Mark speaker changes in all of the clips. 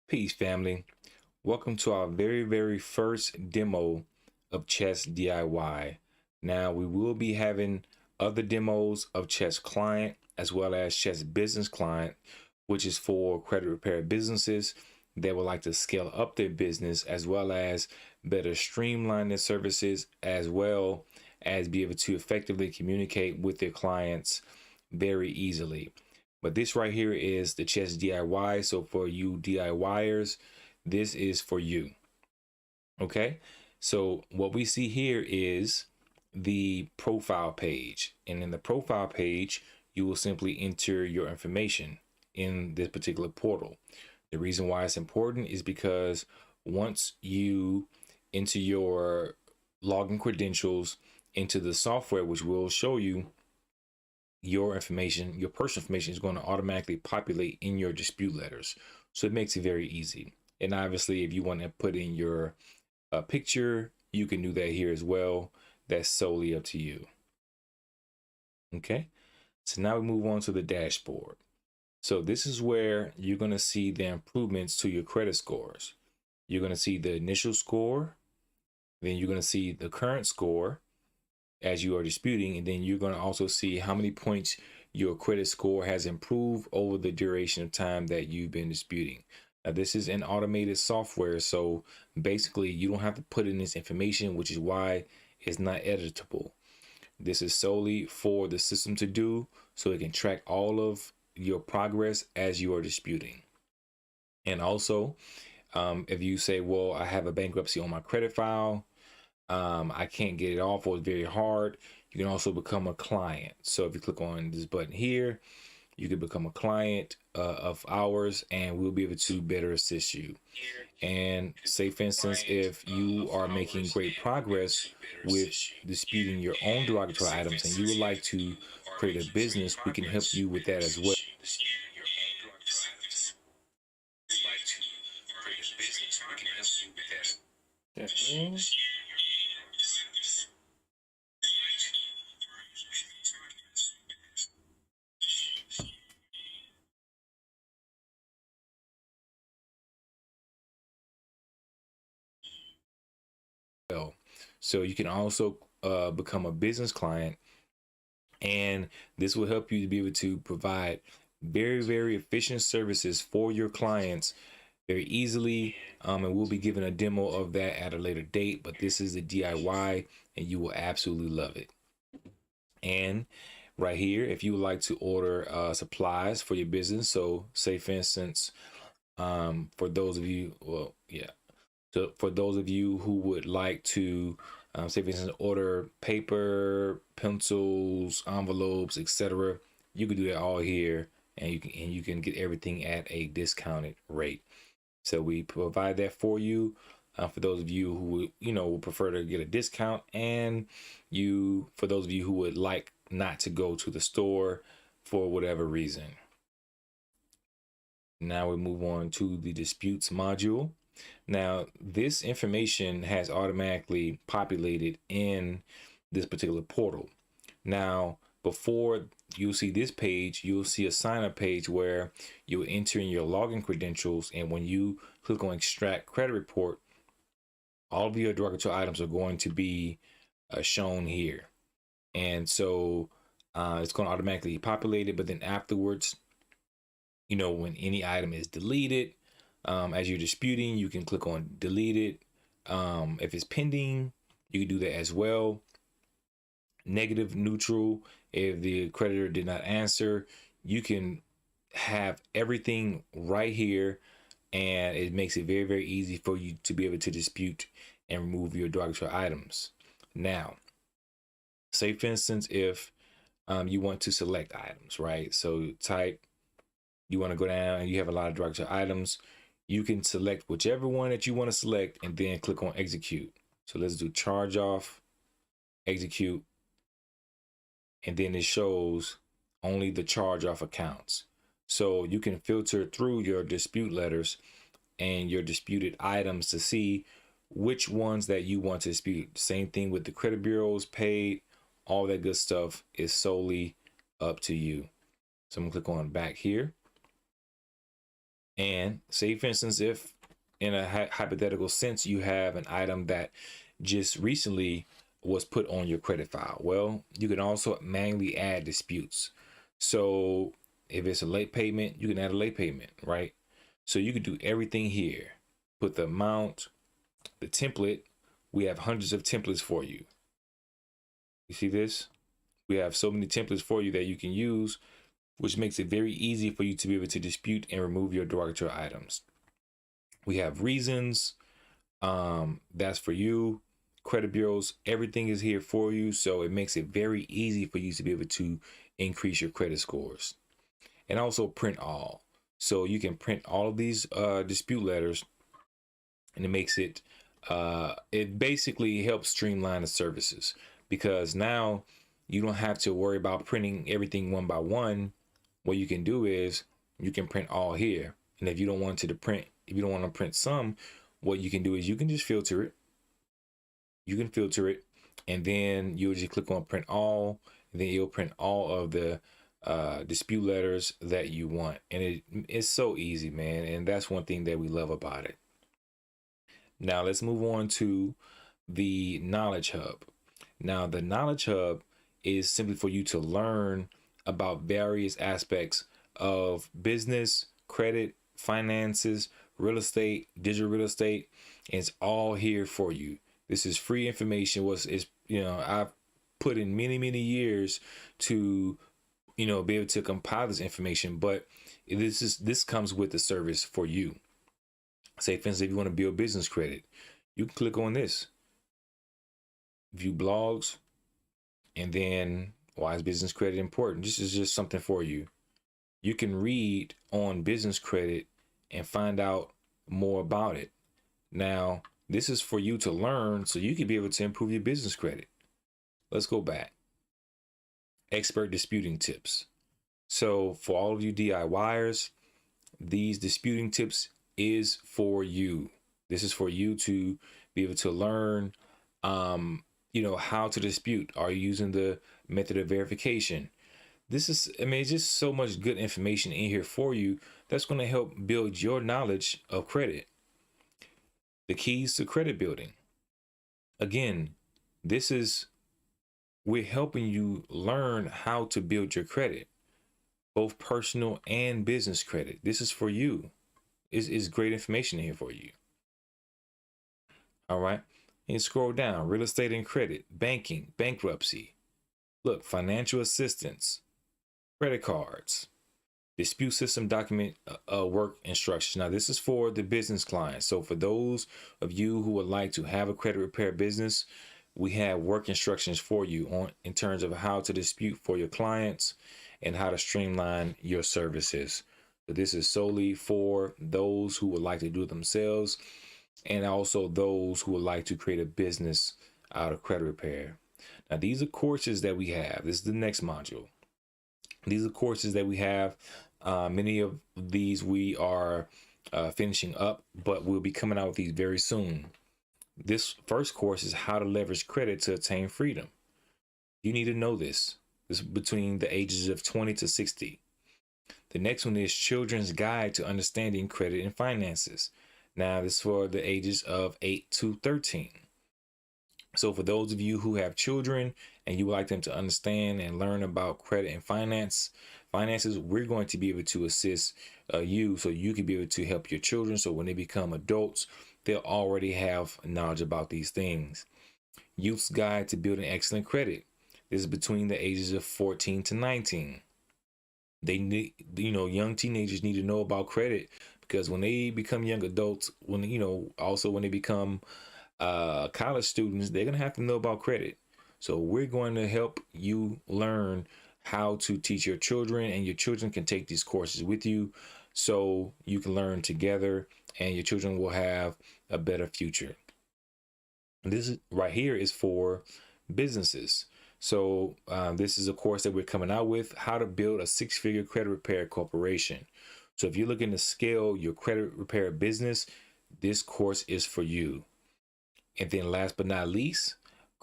Speaker 1: Peace, family. Welcome to our very first demo of Chess DIY. Now, we will be having other demos of Chess Client as well as Chess Business Client, which is for credit repair businesses that would like to scale up their business as well as better streamline their services, as well as be able to effectively communicate with their clients very easily. But this right here is the Chess DIY. So for you DIYers, this is for you. Okay. So what we see here is the profile page. And in the profile page, you will simply enter your information in this particular portal. The reason why it's important is because once you enter your login credentials into the software, which will show you your information, your personal information is going to automatically populate in your dispute letters. So it makes it very easy. And obviously, if you want to put in your picture, you can do that here as well. That's solely up to you. Okay. So now we move on to the dashboard. So this is where you're going to see the improvements to your credit scores. You're going to see the initial score. Then you're going to see the current score as you are disputing, and then you're going to also see how many points your credit score has improved over the duration of time that you've been disputing. Now, this is an automated software, so basically you don't have to put in this information, which is why it's not editable. This is solely for the system to do, so it can track all of your progress as you are disputing. And also, if you say, well, I have a bankruptcy on my credit file, I can't get it off, or it's very hard, you can also become a client. So if you click on this button here, you can become a client of ours, and we'll be able to better assist you. And say, for instance, if you are making great progress with disputing your own derogatory items and you would like to create a business, we can help you with that as well. Yeah. So you can also become a business client, and this will help you to be able to provide very efficient services for your clients very easily. And we'll be giving a demo of that at a later date, but this is the DIY and you will absolutely love it. And right here, if you would like to order supplies for your business, so say for instance, for those of you, well, yeah, so for those of you who would like to, say for instance, order paper, pencils, envelopes, etc., you can do that all here, and you can get everything at a discounted rate. So we provide that for you. For those of you who would prefer to get a discount, and for those of you who would like not to go to the store for whatever reason. Now we move on to the disputes module. Now, this information has automatically populated in this particular portal. Now, before you see this page, you'll see a sign up page where you'll enter in your login credentials. And when you click on extract credit report, all of your derogatory items are going to be shown here. And so it's going to automatically populate it. But then afterwards, when any item is deleted, as you're disputing, you can click on delete it. If it's pending, you can do that as well. Negative, neutral, if the creditor did not answer, you can have everything right here, and it makes it very easy for you to be able to dispute and remove your derogatory items. Now, say for instance, if you want to select items, right? So you want to go down and you have a lot of derogatory items, you can select whichever one that you want to select and then click on execute. So let's do charge off, execute, and then it shows only the charge off accounts. So you can filter through your dispute letters and your disputed items to see which ones that you want to dispute. Same thing with the credit bureaus, paid, all that good stuff is solely up to you. So I'm gonna click on back here. And say, for instance, if in a hypothetical sense, you have an item that just recently was put on your credit file, well, you can also manually add disputes. So if it's a late payment, you can add a late payment, right? So you can do everything here. Put the amount, the template. We have hundreds of templates for you. You see this? We have so many templates for you that you can use, which makes it very easy for you to be able to dispute and remove your derogatory items. We have reasons. That's for you. Credit bureaus, everything is here for you. So it makes it very easy for you to be able to increase your credit scores. And also print all. So you can print all of these dispute letters, and it makes it, it basically helps streamline the services, because now you don't have to worry about printing everything one by one. What you can do is you can print all here. And if you don't want to print, if you don't want to print some, what you can do is you can just filter it. You can filter it, and then you'll just click on print all, and then it'll print all of the dispute letters that you want. And it's so easy, man. And that's one thing that we love about it. Now let's move on to the Knowledge Hub. Now the Knowledge Hub is simply for you to learn about various aspects of business, credit, finances, real estate, digital real estate. And it's all here for you. This is free information. I've put in many years to, be able to compile this information, but this comes with the service for you. Say, for instance, if you want to build business credit, you can click on this, view blogs, and then why is business credit important? This is just something for you. You can read on business credit and find out more about it. Now, this is for you to learn so you can be able to improve your business credit. Let's go back. Expert disputing tips. So for all of you DIYers, these disputing tips is for you. This is for you to be able to learn, how to dispute. Are you using the method of verification? It's just so much good information in here for you that's going to help build your knowledge of credit. The keys to credit building. Again, we're helping you learn how to build your credit, both personal and business credit. This is for you. It's great information here for you. All right. And scroll down. Real estate and credit, banking, bankruptcy. Look, financial assistance, credit cards, dispute system document work instructions. Now, this is for the business clients. So for those of you who would like to have a credit repair business, we have work instructions for you in terms of how to dispute for your clients and how to streamline your services. But this is solely for those who would like to do it themselves, and also those who would like to create a business out of credit repair. Now, these are courses that we have. This is the next module. These are courses that we have. Many of these we are finishing up, but we'll be coming out with these very soon. This first course is how to leverage credit to attain freedom. You need to know this. This is between the ages of 20 to 60. The next one is Children's Guide to Understanding Credit and Finances. Now, this is for the ages of 8 to 13. So for those of you who have children and you would like them to understand and learn about credit and finances, we're going to be able to assist you so you can be able to help your children. So when they become adults, they'll already have knowledge about these things. Youth's Guide to Building Excellent Credit. This is between the ages of 14 to 19. They need, young teenagers need to know about credit, because when they become young adults, when they become college students, they're going to have to know about credit. So we're going to help you learn how to teach your children, and your children can take these courses with you so you can learn together and your children will have a better future. And this right here is for businesses. So this is a course that we're coming out with, how to build a 6-figure credit repair corporation. So if you're looking to scale your credit repair business, this course is for you. And then last but not least,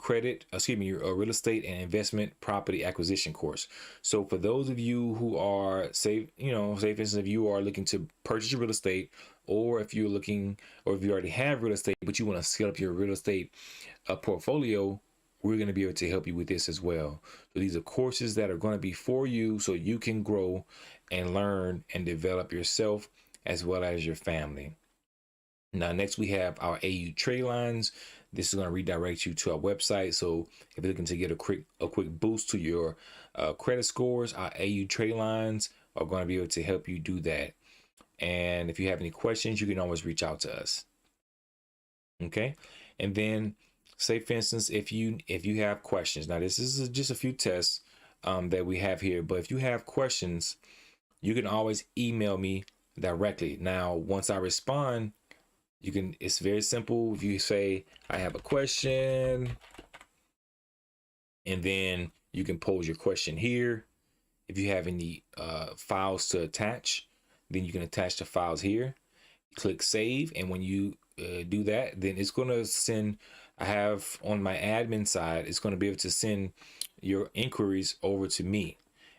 Speaker 1: your real estate and investment property acquisition course. So for those of you who are say for instance, if you are looking to purchase your real estate, or if you already have real estate but you want to scale up your real estate portfolio, we're going to be able to help you with this as well. So these are courses that are going to be for you so you can grow and learn and develop yourself as well as your family. Now, next we have our AU trade lines. This is going to redirect you to our website. So if you're looking to get a quick boost to your credit scores, our AU trade lines are going to be able to help you do that. And if you have any questions, you can always reach out to us. Okay. And then say, for instance, if you have questions, now this is just a few tests that we have here, but if you have questions, you can always email me directly. Now, once I respond, it's very simple. If you say, I have a question, and then you can pose your question here. If you have any files to attach, then you can attach the files here. Click save, and when you do that, then it's going to send, I have on my admin side, it's going to be able to send your inquiries over to me.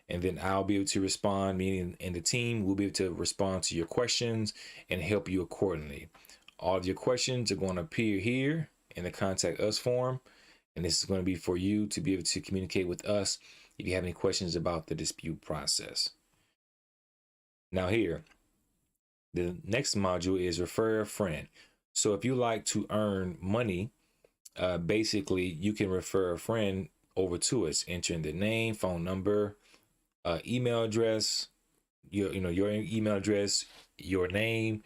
Speaker 1: And then I'll be able to respond, meaning and the team will be able to respond to your questions and help you accordingly. All of your questions are going to appear here in the contact us form. And this is going to be for you to be able to communicate with us if you have any questions about the dispute process. Now here, the next module is refer a friend. So if you like to earn money, basically you can refer a friend over to us, entering the name, phone number, email address, your email address, your name,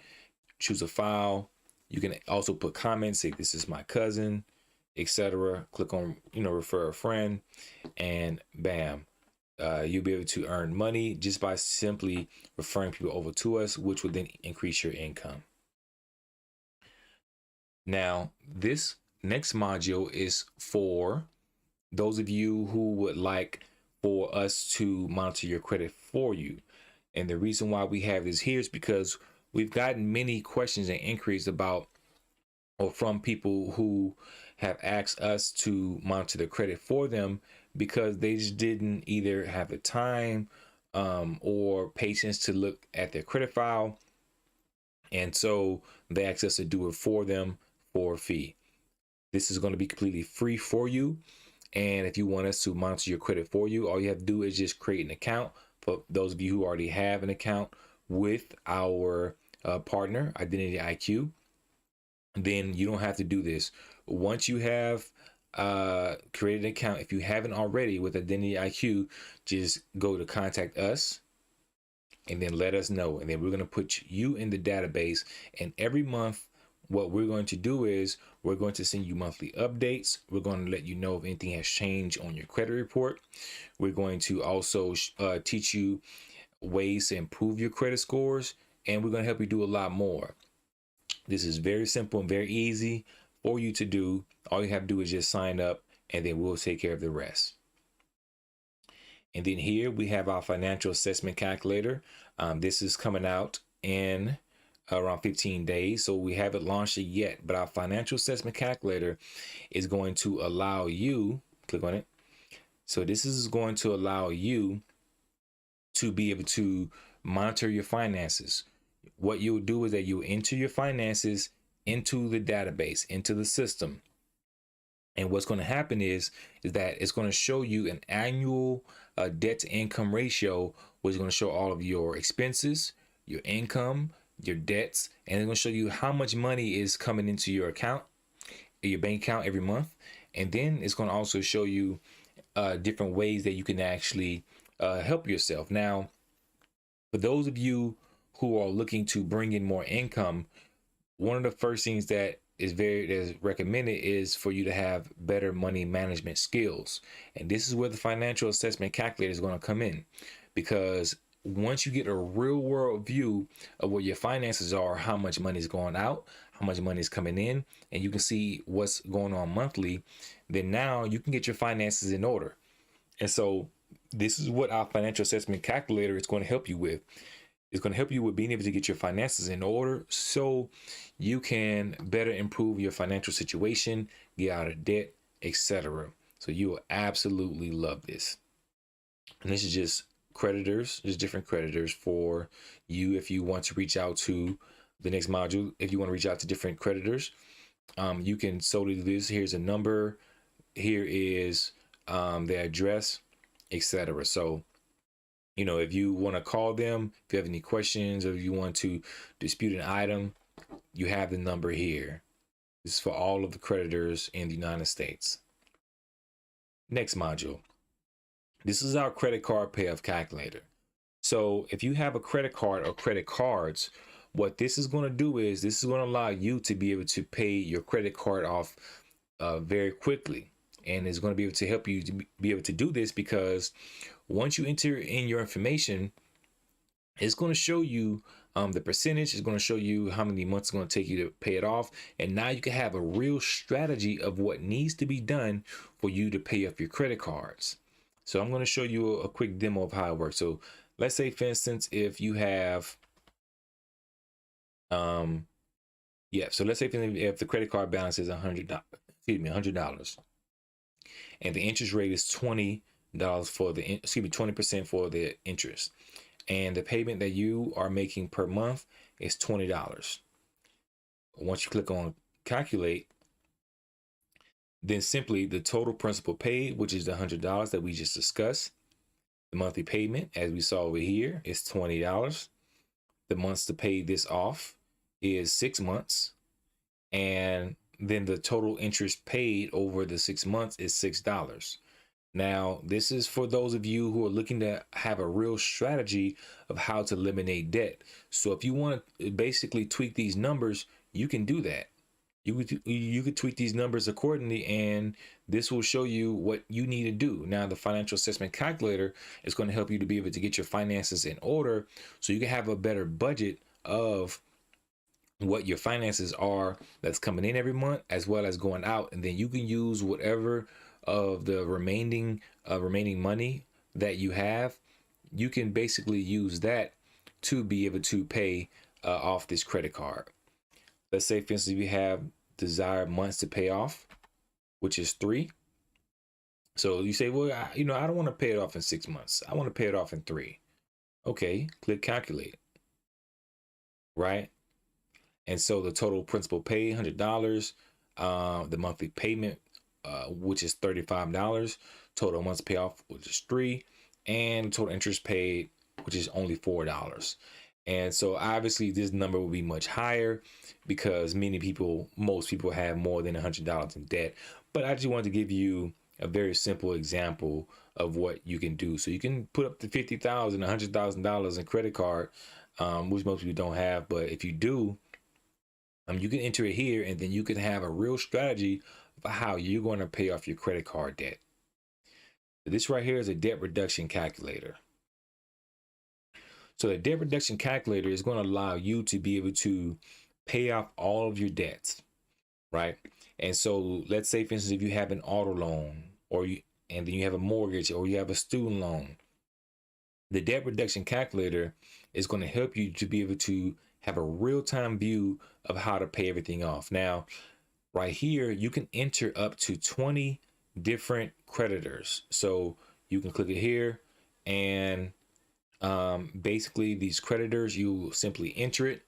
Speaker 1: choose a file. You can also put comments, say this is my cousin, etc. Click on refer a friend, and bam, you'll be able to earn money just by simply referring people over to us, which will then increase your income. Now, this next module is for those of you who would like for us to monitor your credit for you. And the reason why we have this here is because we've gotten many questions and inquiries about or from people who have asked us to monitor the credit for them because they just didn't either have the time or patience to look at their credit file. And so they asked us to do it for them for a fee. This is going to be completely free for you. And if you want us to monitor your credit for you, all you have to do is just create an account. For those of you who already have an account with our partner, Identity IQ, then you don't have to do this. Once you have created an account, if you haven't already with Identity IQ, just go to contact us and then let us know. And then we're going to put you in the database. And every month, what we're going to do is we're going to send you monthly updates. We're going to let you know if anything has changed on your credit report. We're going to also teach you ways to improve your credit scores, and we're going to help you do a lot more. This is very simple and very easy for you to do. All you have to do is just sign up, and then we'll take care of the rest. And then here we have our financial assessment calculator. This is coming out in around 15 days. So we haven't launched it yet, but our financial assessment calculator is going to allow you, click on it. So this is going to allow you to be able to monitor your finances. What you'll do is that you enter your finances into the database, into the system. And what's going to happen is that it's going to show you an annual debt to income ratio, which is going to show all of your expenses, your income, your debts, and it's going to show you how much money is coming into your account, your bank account every month. And then it's going to also show you different ways that you can actually help yourself. Now, for those of you who are looking to bring in more income, one of the first things that is recommended is for you to have better money management skills. And this is where the financial assessment calculator is going to come in, because once you get a real world view of what your finances are, how much money is going out, how much money is coming in, and you can see what's going on monthly, then now you can get your finances in order. And so this is what our financial assessment calculator is going to help you with. It's going to help you with being able to get your finances in order so you can better improve your financial situation, get out of debt, etc. So you will absolutely love this. And this is just creditors, just different creditors for you if you want to reach out to the next module. If you want to reach out to different creditors, you can solely do this. Here's a number. Here is their address, etc. So, you know, if you want to call them, if you have any questions, or if you want to dispute an item, you have the number here. This is for all of the creditors in the United States. Next module. This is our credit card payoff calculator. So if you have a credit card or credit cards, what this is going to do is this is going to allow you to be able to pay your credit card off very quickly. And it's going to be able to help you to be able to do this because once you enter in your information, it's going to show you the percentage. It's going to show you how many months it's going to take you to pay it off. And now you can have a real strategy of what needs to be done for you to pay off your credit cards. So I'm going to show you a quick demo of how it works. So let's say, for instance, if you have, so let's say if the credit card balance is $100, and the interest rate is $20 for the, 20% for the interest, and the payment that you are making per month is $20. Once you click on calculate, then simply the total principal paid, which is the $100 that we just discussed. The monthly payment, as we saw over here, is $20. The months to pay this off is 6 months. And then the total interest paid over the 6 months is $6. Now, this is for those of you who are looking to have a real strategy of how to eliminate debt. So if you want to basically tweak these numbers, you can do that. You could tweak these numbers accordingly, and this will show you what you need to do. Now, the financial assessment calculator is going to help you to be able to get your finances in order so you can have a better budget of what your finances are that's coming in every month as well as going out. And then you can use whatever of the remaining money that you have. You can basically use that to be able to pay off this credit card. Let's say, for instance, we have desired months to pay off, which is 3. So you say, well, I don't want to pay it off in 6 months. I want to pay it off in 3. Okay, click calculate, right? And so the total principal paid, $100, the monthly payment, which is $35, total months payoff, which is 3, and total interest paid, which is only $4. And so obviously this number will be much higher because most people have more than $100 in debt. But I just wanted to give you a very simple example of what you can do. So you can put up to $50,000, $100,000 in credit card, which most people don't have. But if you do, you can enter it here, and then you can have a real strategy for how you're going to pay off your credit card debt. So this right here is a debt reduction calculator. So the debt reduction calculator is going to allow you to be able to pay off all of your debts, right? And so let's say, for instance, if you have an auto loan and then you have a mortgage or you have a student loan, the debt reduction calculator is going to help you to be able to have a real-time view of how to pay everything off. Now, right here, you can enter up to 20 different creditors. So you can click it here, and basically these creditors, you simply enter it,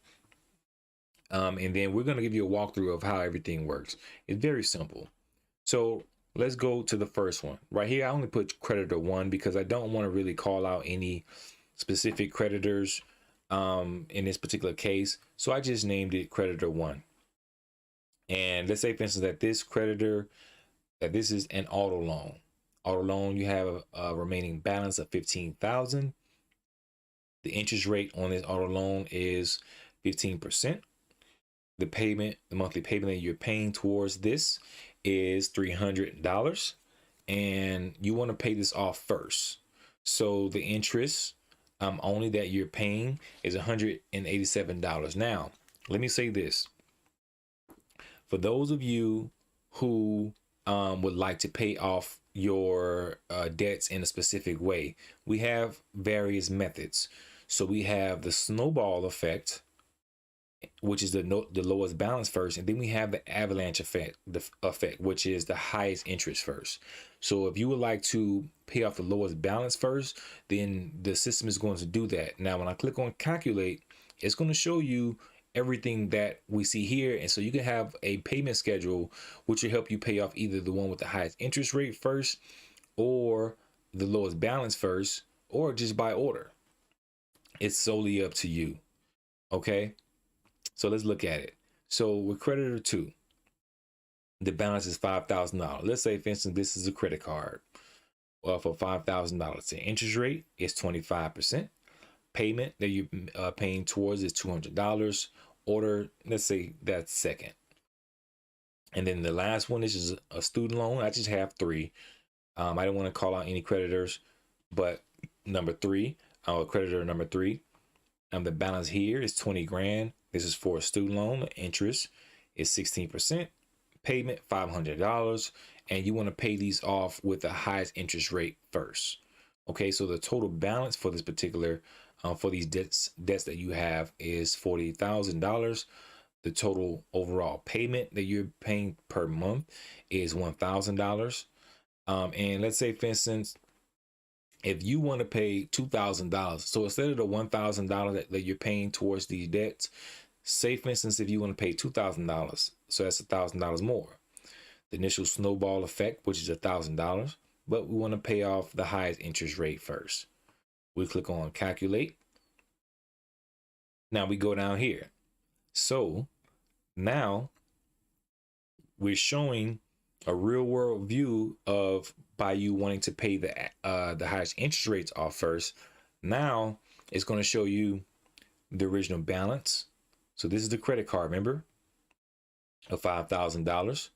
Speaker 1: and then we're going to give you a walkthrough of how everything works. It's very simple. So let's go to the first one right here. I only put creditor 1 because I don't want to really call out any specific creditors in this particular case. So I just named it creditor 1. And let's say, for instance, that this creditor, that this is an auto loan. You have a remaining balance of $15,000. The interest rate on this auto loan is 15%. The monthly payment that you're paying towards this is $300, and you want to pay this off first. So the interest only that you're paying is $187. Now, let me say this. For those of you who would like to pay off your debts in a specific way, we have various methods. So we have the snowball effect, which is the lowest balance first, and then we have the avalanche effect, which is the highest interest first. So if you would like to pay off the lowest balance first, then the system is going to do that. Now, when I click on calculate, it's going to show you everything that we see here, and so you can have a payment schedule which will help you pay off either the one with the highest interest rate first, or the lowest balance first, or just by order. It's solely up to you. Okay, so let's look at it. So with creditor 2, the balance is $5,000. Let's say, for instance, this is a credit card for $5,000. The interest rate is 25%. Payment that you're paying towards is $200. Order, let's say that's second. And then the last one, this is a student loan. I just have 3. I don't want to call out any creditors, but number 3, creditor number 3, the balance here is 20 grand. This is for a student loan. The interest is 16%. Payment $500, and you want to pay these off with the highest interest rate first. Okay, so the total balance for this particular for these debts that you have is $40,000. The total overall payment that you're paying per month is $1,000. And let's say, for instance, if you want to pay $2,000, so instead of the $1,000 that you're paying towards these debts, say, for instance, if you want to pay $2,000, so that's $1,000 more. The initial snowball effect, which is $1,000, but we want to pay off the highest interest rate first. We click on calculate. Now we go down here. So now we're showing a real world view of, by you wanting to pay the highest interest rates off first. Now it's going to show you the original balance. So this is the credit card, remember, of $5,000.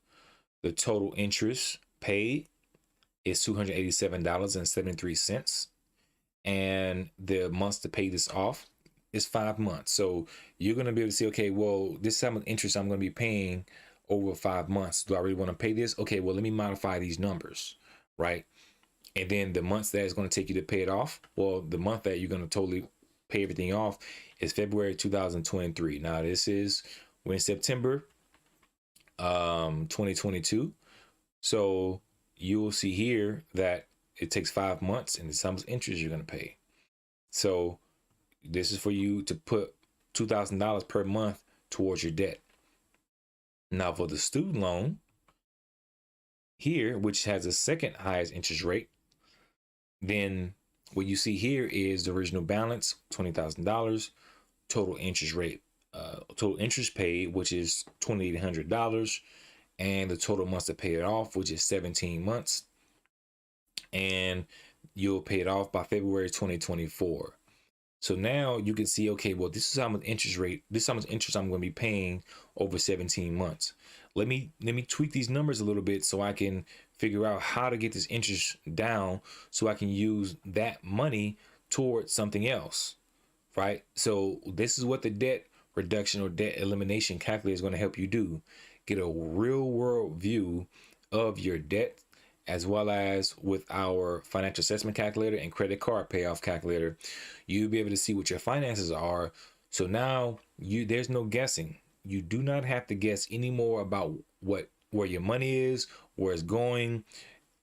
Speaker 1: The total interest paid is $287.73. And the months to pay this off is 5 months. So you're going to be able to see, okay, well, this is how much interest I'm going to be paying over 5 months. Do I really want to pay this? Okay, well, let me modify these numbers, right? And then the months that it's going to take you to pay it off, well, the month that you're going to totally pay everything off is February 2023. Now we're in September 2022. So you will see here that it takes 5 months, and it's how much interest you're going to pay. So this is for you to put $2,000 per month towards your debt. Now for the student loan here, which has the second highest interest rate, then what you see here is the original balance, $20,000, total interest rate, total interest paid, which is $2,800, and the total months to pay it off, which is 17 months. And you'll pay it off by February 2024. So now you can see, okay, well, this is how much interest I'm going to be paying over 17 months. Let me tweak these numbers a little bit so I can figure out how to get this interest down so I can use that money towards something else, right? So this is what the debt reduction or debt elimination calculator is going to help you do. Get a real world view of your debt, as well as with our financial assessment calculator and credit card payoff calculator. You'll be able to see what your finances are. So now there's no guessing. You do not have to guess anymore about where your money is, where it's going,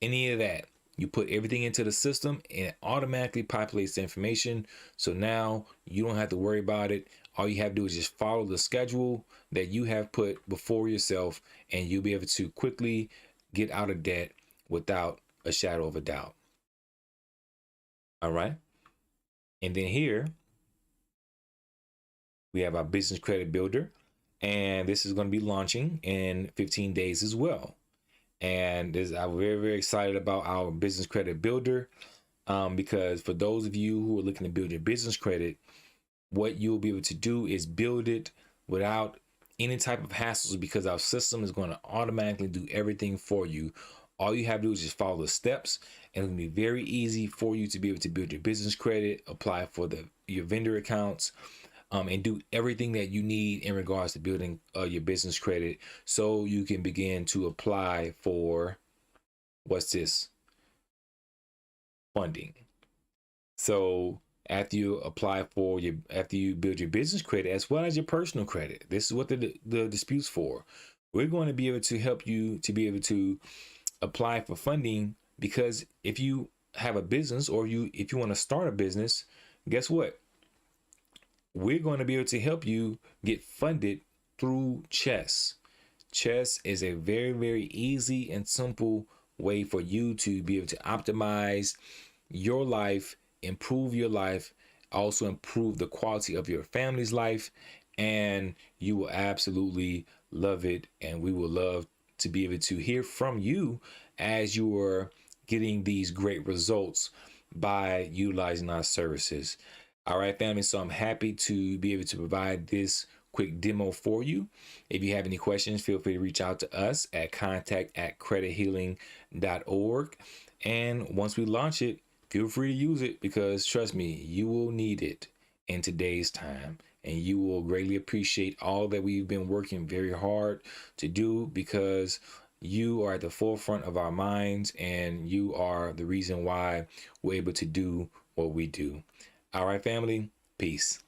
Speaker 1: any of that. You put everything into the system and it automatically populates the information. So now you don't have to worry about it. All you have to do is just follow the schedule that you have put before yourself, and you'll be able to quickly get out of debt without a shadow of a doubt. All right. And then here we have our business credit builder, and this is going to be launching in 15 days as well. And I'm very, very excited about our business credit builder, because for those of you who are looking to build your business credit, what you'll be able to do is build it without any type of hassles, because our system is going to automatically do everything for you. All you have to do is just follow the steps, and it'll be very easy for you to be able to build your business credit, apply for your vendor accounts, and do everything that you need in regards to building your business credit, so you can begin to apply for funding. So after you apply for your, after you build your business credit as well as your personal credit. This is what the dispute's for. We're going to be able to help you to be able to apply for funding, because if you have a business, or if you want to start a business, guess what? We're going to be able to help you get funded through Chess. Chess is a very, very easy and simple way for you to be able to optimize your life, improve your life, also improve the quality of your family's life, and you will absolutely love it. And we will love to be able to hear from you as you are getting these great results by utilizing our services. All right, family. So I'm happy to be able to provide this quick demo for you. If you have any questions, feel free to reach out to us at contact@credithealing.org. And once we launch it, feel free to use it, because trust me, you will need it in today's time. And you will greatly appreciate all that we've been working very hard to do, because you are at the forefront of our minds, and you are the reason why we're able to do what we do. All right, family. Peace.